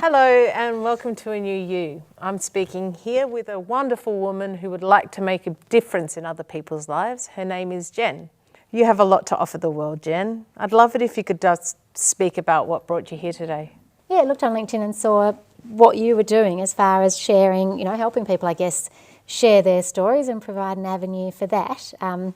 Hello and welcome to A New You. I'm speaking here with a wonderful woman who would like to make a difference in other people's lives. Her name is Jen. You have a lot to offer the world, Jen. I'd love it if you could just speak about what brought you here today. Yeah, I looked on LinkedIn and saw what you were doing as far as sharing, helping people, I guess, share their stories and provide an avenue for that, and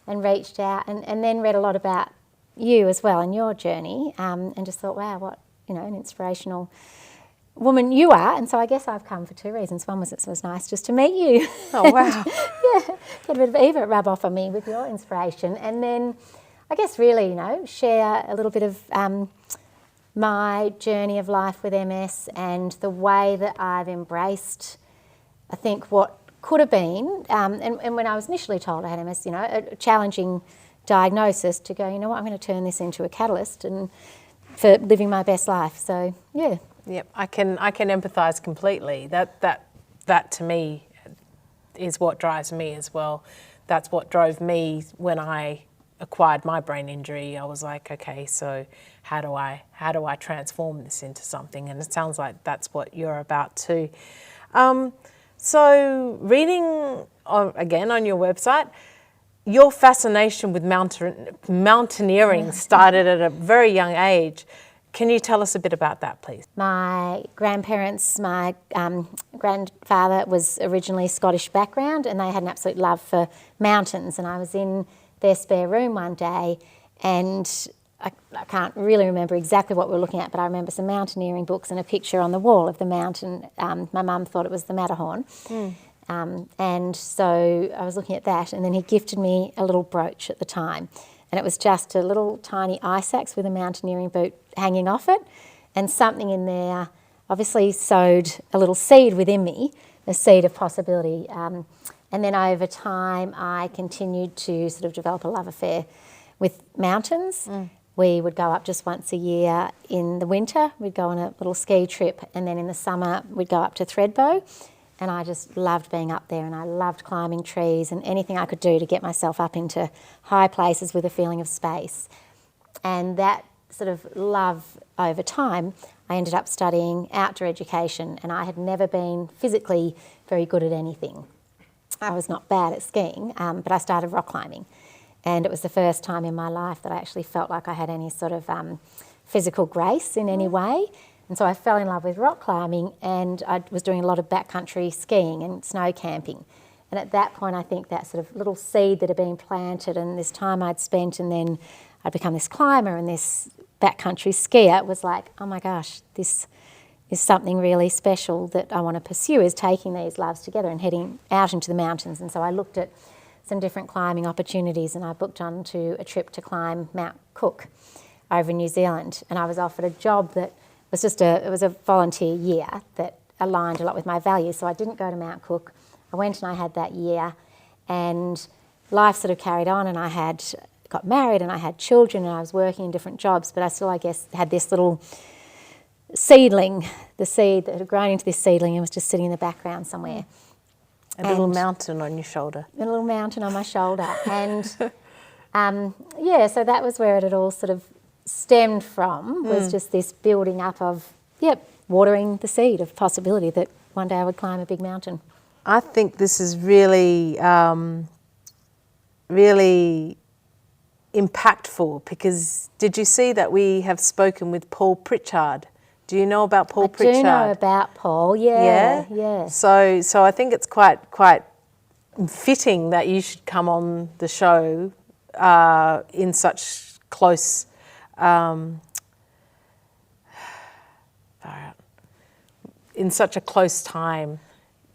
reached out and then read a lot about you as well and your journey, and just thought, wow, what an inspirational woman you are. And so I guess I've come for two reasons. One was it was nice just to meet you. Oh, wow. Yeah, get a bit of Eva rub off on me with your inspiration. And then I guess really, share a little bit of my journey of life with MS and the way that I've embraced, I think, what could have been, and when I was initially told I had MS, a challenging diagnosis, to go, what, I'm going to turn this into a catalyst and for living my best life. So, yeah. Yep, I can empathise completely. That to me is what drives me as well. That's what drove me when I acquired my brain injury. I was like, okay, so how do I transform this into something? And it sounds like that's what you're about too. So reading again on your website, your fascination with mountaineering started at a very young age. Can you tell us a bit about that, please? My grandparents, my grandfather was originally Scottish background, and they had an absolute love for mountains. And I was in their spare room one day, and I can't really remember exactly what we were looking at, but I remember some mountaineering books and a picture on the wall of the mountain. My mum thought it was the Matterhorn. And so I was looking at that, and then he gifted me a little brooch at the time. And it was just a little tiny ice axe with a mountaineering boot hanging off it. And something in there obviously sowed a little seed within me, a seed of possibility. And then over time, I continued to sort of develop a love affair with mountains. We would go up just once a year in the winter. We'd go on a little ski trip, and then in the summer, we'd go up to Thredbo. And I just loved being up there, and I loved climbing trees and anything I could do to get myself up into high places with a feeling of space. And that sort of love over time, I ended up studying outdoor education, and I had never been physically very good at anything. I was not bad at skiing, but I started rock climbing. And it was the first time in my life that I actually felt like I had any sort of physical grace in any way. And so I fell in love with rock climbing, and I was doing a lot of backcountry skiing and snow camping. And at that point, I think that sort of little seed that had been planted and this time I'd spent, and then I'd become this climber and this backcountry skier, was like, oh my gosh, this is something really special that I want to pursue, is taking these loves together and heading out into the mountains. And so I looked at some different climbing opportunities, and I booked onto a trip to climb Mt Cook over in New Zealand. And I was offered a job that it was a volunteer year that aligned a lot with my values. So I didn't go to Mt Cook. I went and I had that year, and life sort of carried on, and I got married and I had children and I was working in different jobs, but I still, I guess, had this little seedling, the seed that had grown into this seedling and was just sitting in the background somewhere. A little mountain on your shoulder. A little mountain on my shoulder. And so that was where it had all sort of stemmed from, was just this building up of, watering the seed of possibility that one day I would climb a big mountain. I think this is really, really impactful, because did you see that we have spoken with Paul Pritchard? Do you know about Paul Pritchard? I do know about Paul, yeah. So I think it's quite fitting that you should come on the show in such close in such a close time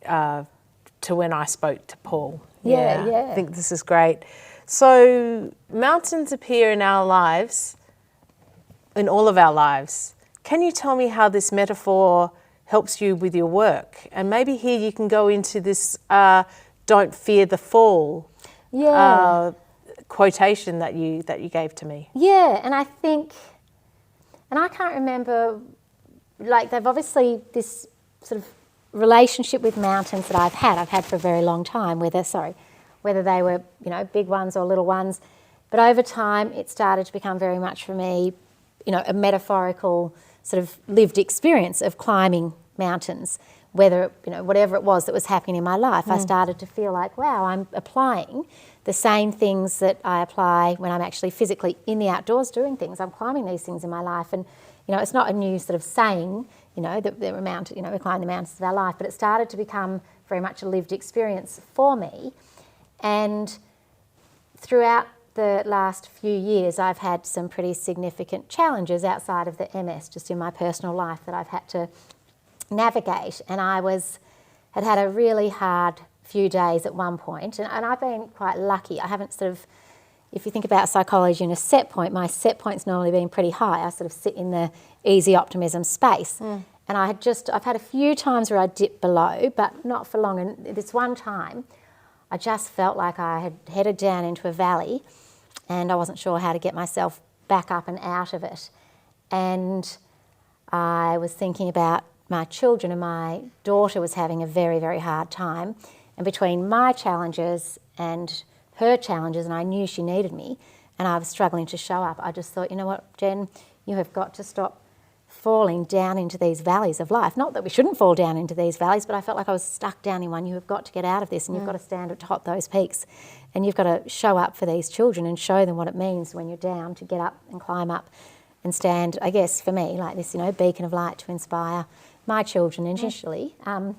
to when I spoke to Paul. Yeah. I think this is great. So mountains appear in our lives, in all of our lives. Can you tell me how this metaphor helps you with your work? And maybe here you can go into this "don't fear the fall" quotation that you gave to me. Yeah, and I think, and I can't remember, like, they've obviously this sort of relationship with mountains that I've had for a very long time, whether they were, big ones or little ones. But over time, it started to become very much for me, a metaphorical sort of lived experience of climbing mountains, whether, whatever it was that was happening in my life, I started to feel like, wow, I'm applying the same things that I apply when I'm actually physically in the outdoors doing things. I'm climbing these things in my life, and it's not a new sort of saying, that we climb the mountains of our life, but it started to become very much a lived experience for me. And throughout the last few years, I've had some pretty significant challenges outside of the MS, just in my personal life, that I've had to navigate. And I had a really hard few days at one point, and I've been quite lucky. I haven't if you think about psychology in a set point, my set point's normally been pretty high. I sort of sit in the easy optimism space. And I've had a few times where I dipped below, but not for long. And this one time, I just felt like I had headed down into a valley and I wasn't sure how to get myself back up and out of it. And I was thinking about my children, and my daughter was having a very, very hard time. And between my challenges and her challenges, and I knew she needed me, and I was struggling to show up, I just thought, you know what, Jen, you have got to stop falling down into these valleys of life. Not that we shouldn't fall down into these valleys, but I felt like I was stuck down in one. You have got to get out of this, and you've got to stand atop those peaks, and you've got to show up for these children and show them what it means when you're down to get up and climb up and stand, I guess, for me, like this, beacon of light to inspire my children initially. And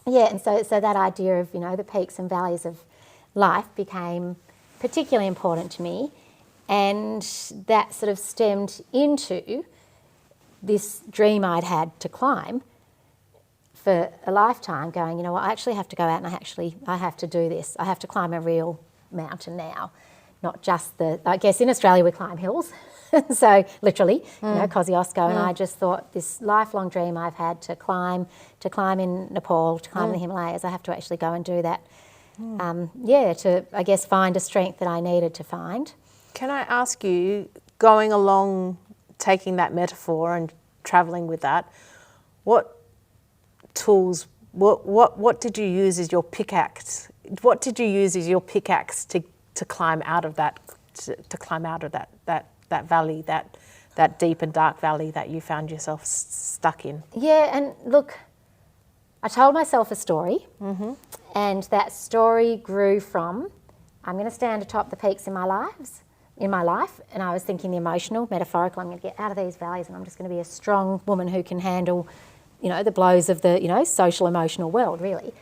so that idea of, the peaks and valleys of life became particularly important to me, and that sort of stemmed into this dream I'd had to climb for a lifetime, going, I actually have to go out and I have to do this. I have to climb a real mountain now, not just I guess in Australia we climb hills, so literally, Kosciuszko, and I just thought this lifelong dream I've had to climb in Nepal, to climb in the Himalayas, I have to actually go and do that. To, I guess, find a strength that I needed to find. Can I ask you, going along, taking that metaphor and travelling with that, what tools, what did you use as your pickaxe? What did you use as your pickaxe to climb out of that, to climb out of that valley, that deep and dark valley that you found yourself stuck in? Yeah, and look, I told myself a story, and that story grew from, I'm going to stand atop the peaks in my life, and I was thinking the emotional, metaphorical, I'm going to get out of these valleys and I'm just going to be a strong woman who can handle, the blows of the, social, emotional world, really.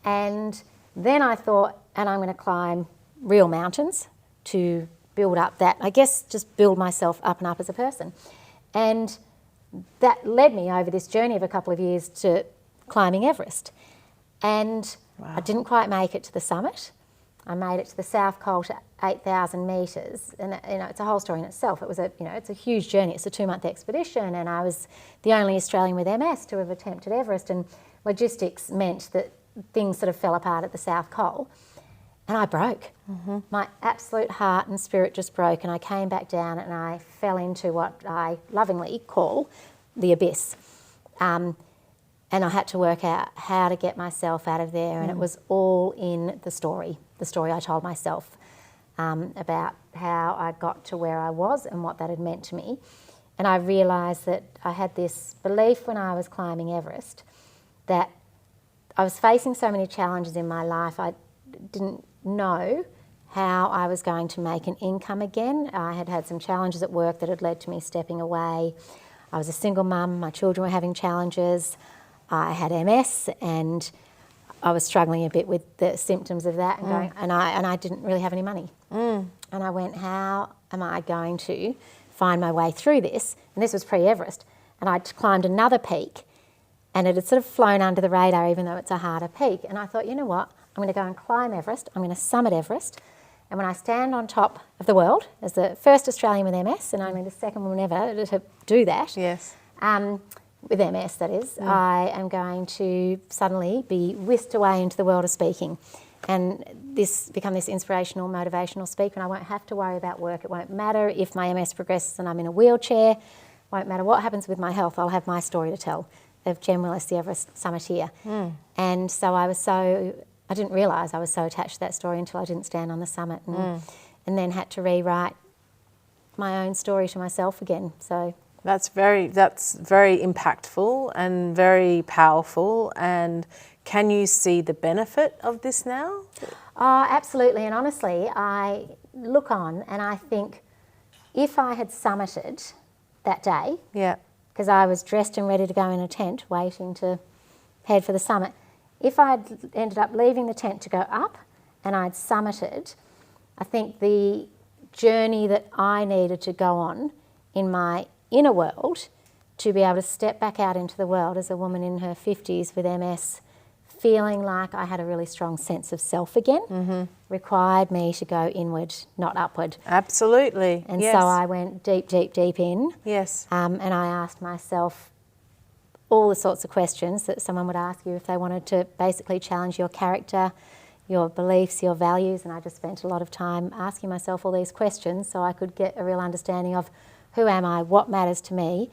And then I thought, and I'm going to climb real mountains to build up that, I guess, just build myself up and up as a person. And that led me over this journey of a couple of years to climbing Everest. And wow. I didn't quite make it to the summit. I made it to the South Col to 8,000 metres, and it's a whole story in itself. It was it's a huge journey. It's a 2-month expedition, and I was the only Australian with MS to have attempted Everest, and logistics meant that things sort of fell apart at the South Col, and I broke. My absolute heart and spirit just broke, and I came back down and I fell into what I lovingly call the abyss. And I had to work out how to get myself out of there, and it was all in the story I told myself about how I got to where I was and what that had meant to me. And I realised that I had this belief when I was climbing Everest that I was facing so many challenges in my life, I didn't know how I was going to make an income again. I had had some challenges at work that had led to me stepping away. I was a single mum, my children were having challenges. I had MS, and I was struggling a bit with the symptoms of that, and I didn't really have any money. And I went, how am I going to find my way through this? And this was pre-Everest, and I'd climbed another peak, and it had sort of flown under the radar, even though it's a harder peak. And I thought, you know what? I'm going to go and climb Everest. I'm going to summit Everest, and when I stand on top of the world as the first Australian with MS, and only the second woman ever to do that. Yes. With MS, that is, I am going to suddenly be whisked away into the world of speaking and become this inspirational, motivational speaker, and I won't have to worry about work. It won't matter if my MS progresses and I'm in a wheelchair. It won't matter what happens with my health. I'll have my story to tell of Jen Willis, the Everest summiteer. And so I didn't realise I was so attached to that story until I didn't stand on the summit, and then had to rewrite my own story to myself again. So That's very impactful and very powerful. And can you see the benefit of this now? Oh, absolutely. And honestly, I look on and I think if I had summited that day, Yeah. because I was dressed and ready to go in a tent waiting to head for the summit, if I'd ended up leaving the tent to go up and I'd summited, I think the journey that I needed to go on in my inner world to be able to step back out into the world as a woman in her 50s with MS, feeling like I had a really strong sense of self again, required me to go inward, not upward. Absolutely. And yes. so I went deep, deep, deep in. Yes. And I asked myself all the sorts of questions that someone would ask you if they wanted to basically challenge your character, your beliefs, your values. And I just spent a lot of time asking myself all these questions so I could get a real understanding of who am I, what matters to me,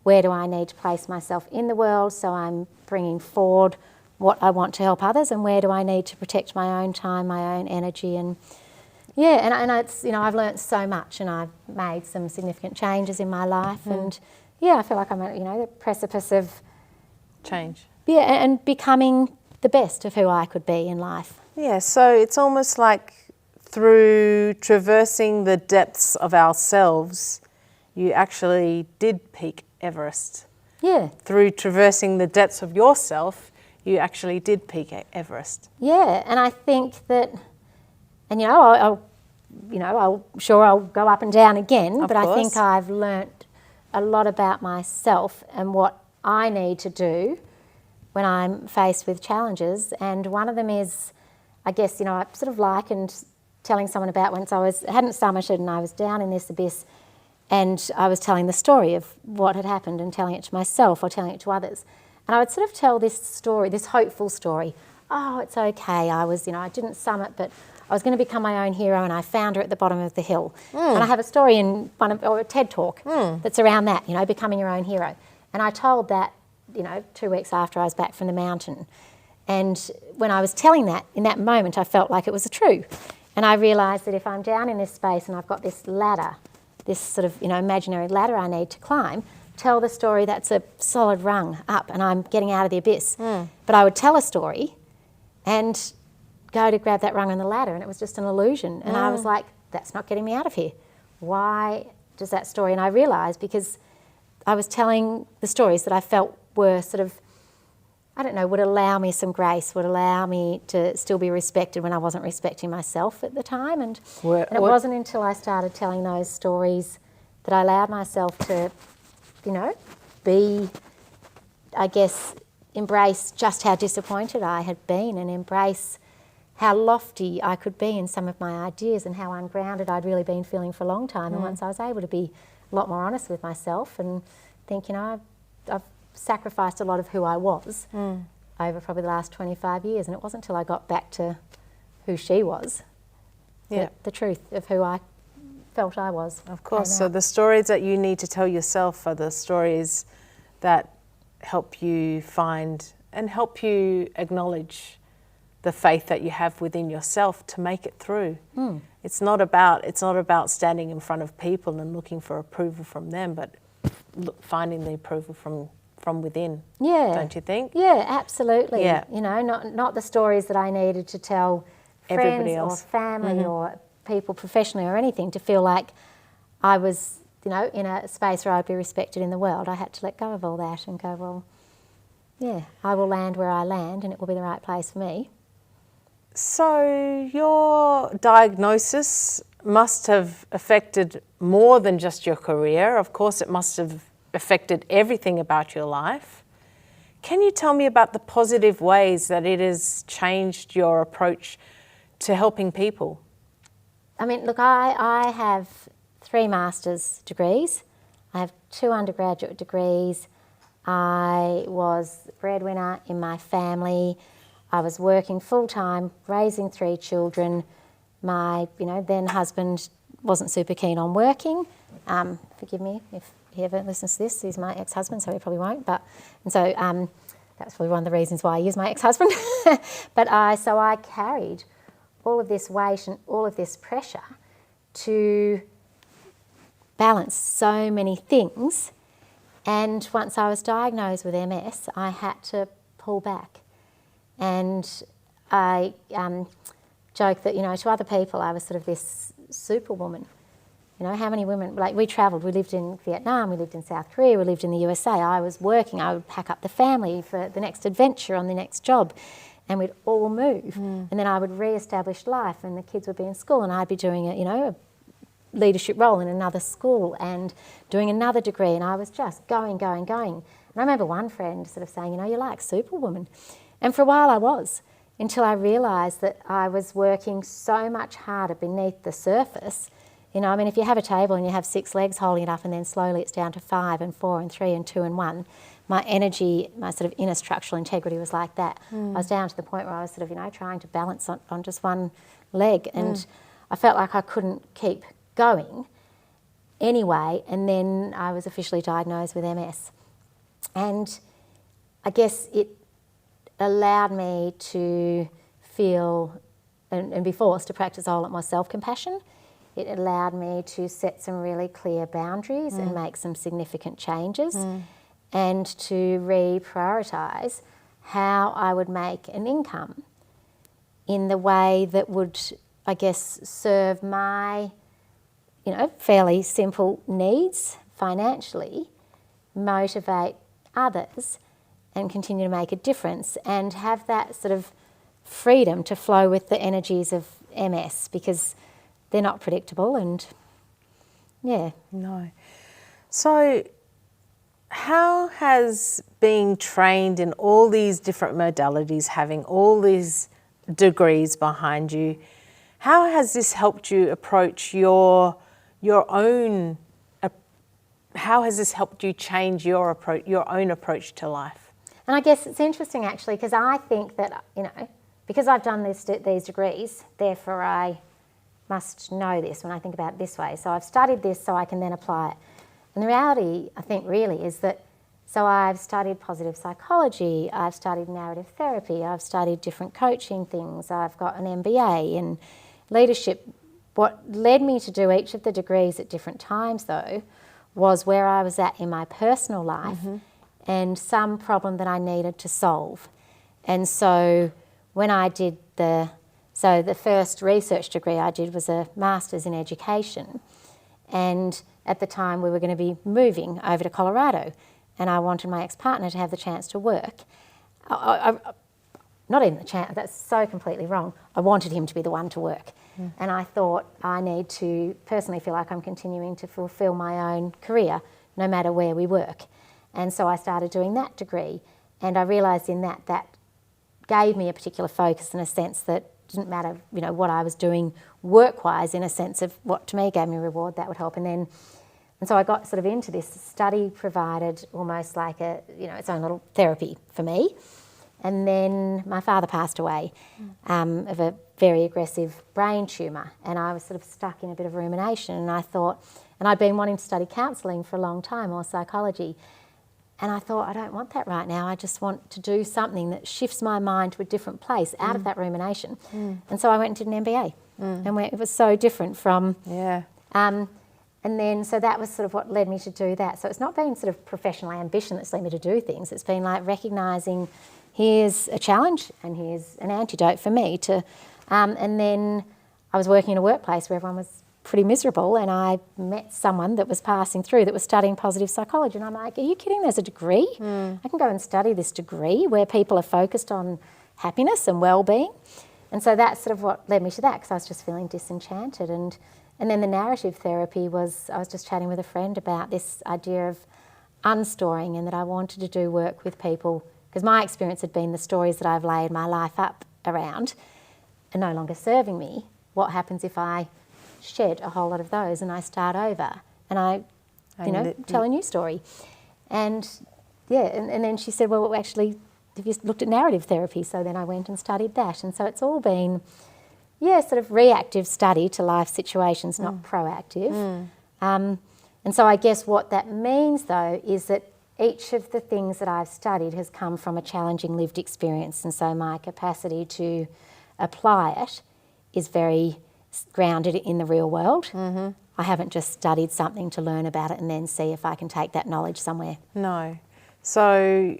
where do I need to place myself in the world so I'm bringing forward what I want to help others, and where do I need to protect my own time, my own energy. And yeah, and it's, you know, I've learnt so much and I've made some significant changes in my life. And yeah, I feel like I'm at, you know, the precipice of change. Yeah, and becoming the best of who I could be in life. Yeah, so it's almost like through traversing the depths of ourselves, you actually did peak Everest. Yeah. Through traversing the depths of yourself, you actually did peak Everest. Yeah, and I think that, and you know, I'll go up and down again, but I think I've learnt a lot about myself and what I need to do when I'm faced with challenges. And one of them is, I guess, you know, I sort of likened telling someone about once I hadn't summited and I was down in this abyss, and I was telling the story of what had happened and telling it to myself or telling it to others. And I would sort of tell this story, this hopeful story. Oh, it's okay. I didn't summit, but I was going to become my own hero, and I found her at the bottom of the hill. And I have a story in a TED talk that's around that, you know, becoming your own hero. And I told that, you know, 2 weeks after I was back from the mountain. And when I was telling that, in that moment, I felt like it was true. And I realised that if I'm down in this space and I've got this ladder, this sort of, you know, imaginary ladder I need to climb, tell the story that's a solid rung up and I'm getting out of the abyss. But I would tell a story and go to grab that rung on the ladder, and it was just an illusion. And I was like, that's not getting me out of here. Why does that story? And I realised because I was telling the stories that I felt were sort of, I don't know, would allow me some grace, would allow me to still be respected when I wasn't respecting myself at the time. And it wasn't until I started telling those stories that I allowed myself to, you know, embrace just how disappointed I had been and embrace how lofty I could be in some of my ideas and how ungrounded I'd really been feeling for a long time. And once I was able to be a lot more honest with myself and think, you know, I've sacrificed a lot of who I was over probably the last 25 years, and it wasn't until I got back to who she was that the truth of who I felt I was. Of course. So the stories that you need to tell yourself are the stories that help you find and help you acknowledge the faith that you have within yourself to make it through. It's not about standing in front of people and looking for approval from them, but finding the approval from within. Yeah. Don't you think? Yeah, absolutely. Yeah. You know, not the stories that I needed to tell Everybody friends else. or family or people professionally or anything to feel like I was, you know, in a space where I'd be respected in the world. I had to let go of all that and go, well, yeah, I will land where I land and it will be the right place for me. So your diagnosis must have affected more than just your career. Of course, it must have affected everything about your life. Can you tell me about the positive ways that it has changed your approach to helping people? I mean, look, I have 3 master's degrees. I have 2 undergraduate degrees. I was the breadwinner in my family. I was working full-time, raising 3 children. My, you know, then husband wasn't super keen on working. Forgive me if he ever listens to this. He's my ex-husband, so he probably won't. So that's probably one of the reasons why he is my ex-husband. So I carried all of this weight and all of this pressure to balance so many things. And once I was diagnosed with MS, I had to pull back. And I joke that, to other people, I was sort of this superwoman. How many women, we travelled, we lived in Vietnam, we lived in South Korea, we lived in the USA. I was working, I would pack up the family for the next adventure on the next job, and we'd all move. And then I would re-establish life, and the kids would be in school, and I'd be doing a leadership role in another school and doing another degree, and I was just going. And I remember one friend sort of saying, you're like superwoman. And for a while I was, until I realised that I was working so much harder beneath the surface. If you have a table and you have 6 legs holding it up, and then slowly it's down to 5 and 4 and 3 and 2 and 1, my energy, my sort of inner structural integrity was like that. I was down to the point where I was sort of, trying to balance on just one leg, and I felt like I couldn't keep going anyway. And then I was officially diagnosed with MS. And I guess it allowed me to feel and be forced to practice a whole lot more self-compassion. It allowed me to set some really clear boundaries and make some significant changes, and to reprioritise how I would make an income in the way that would, I guess, serve my, fairly simple needs financially, motivate others, and continue to make a difference, and have that sort of freedom to flow with the energies of MS, because they're not predictable. And No. So how has being trained in all these different modalities, having all these degrees behind you, how has this helped you approach your own, how has this helped you change your own approach to life? And I guess it's interesting actually, because I think that, because I've done these degrees, therefore I must know this when I think about it this way. So I've studied this so I can then apply it. And the reality, I think, really is that, so I've studied positive psychology, I've studied narrative therapy, I've studied different coaching things, I've got an MBA in leadership. What led me to do each of the degrees at different times, though, was where I was at in my personal life and some problem that I needed to solve. And so when I did the first research degree I did was a Master's in Education, and at the time we were going to be moving over to Colorado, and I wanted my ex-partner to have the chance to work. Not even the chance, that's so completely wrong. I wanted him to be the one to work. And I thought I need to personally feel like I'm continuing to fulfil my own career no matter where we work. And so I started doing that degree, and I realised in that gave me a particular focus in a sense that didn't matter, what I was doing work-wise, in a sense of what to me gave me a reward, that would help. And so I got sort of into this. Study provided almost like its own little therapy for me. And then my father passed away of a very aggressive brain tumour, and I was sort of stuck in a bit of rumination, and I thought, and I'd been wanting to study counselling for a long time, or psychology, and I thought, I don't want that right now. I just want to do something that shifts my mind to a different place out of that rumination. And so I went and did an MBA, and it was so different from... And then, so that was sort of what led me to do that. So it's not been sort of professional ambition that's led me to do things. It's been like recognising here's a challenge and here's an antidote for me to... and then I was working in a workplace where everyone was pretty miserable, and I met someone that was passing through that was studying positive psychology, and I'm like, are you kidding? There's a degree? I can go and study this degree where people are focused on happiness and well-being. And so that's sort of what led me to that, because I was just feeling disenchanted. And then the narrative therapy was, I was just chatting with a friend about this idea of unstoring, and that I wanted to do work with people, because my experience had been the stories that I've laid my life up around are no longer serving me. What happens if I shed a whole lot of those and I start over and I tell a new story? And and then she said, well, actually, have you looked at narrative therapy? So then I went and studied that. And so it's all been, sort of reactive study to life situations, not proactive. And so I guess what that means, though, is that each of the things that I've studied has come from a challenging lived experience, and so my capacity to apply it is very grounded in the real world. I haven't just studied something to learn about it and then see if I can take that knowledge somewhere. No. So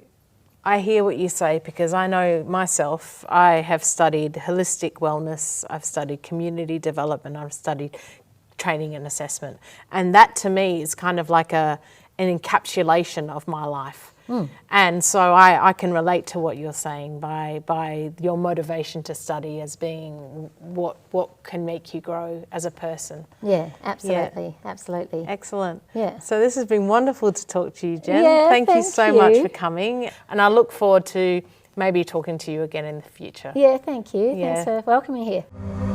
I hear what you say, because I know myself, I have studied holistic wellness, I've studied community development, I've studied training and assessment. And that to me is kind of like an encapsulation of my life. And so I can relate to what you're saying by your motivation to study as being what can make you grow as a person. Yeah, absolutely, absolutely. Excellent. Yeah. So this has been wonderful to talk to you, Jen. Yeah, thank you thank so much you. for coming. And I look forward to maybe talking to you again in the future. Yeah, thank you. Yeah. Thanks for welcoming me here.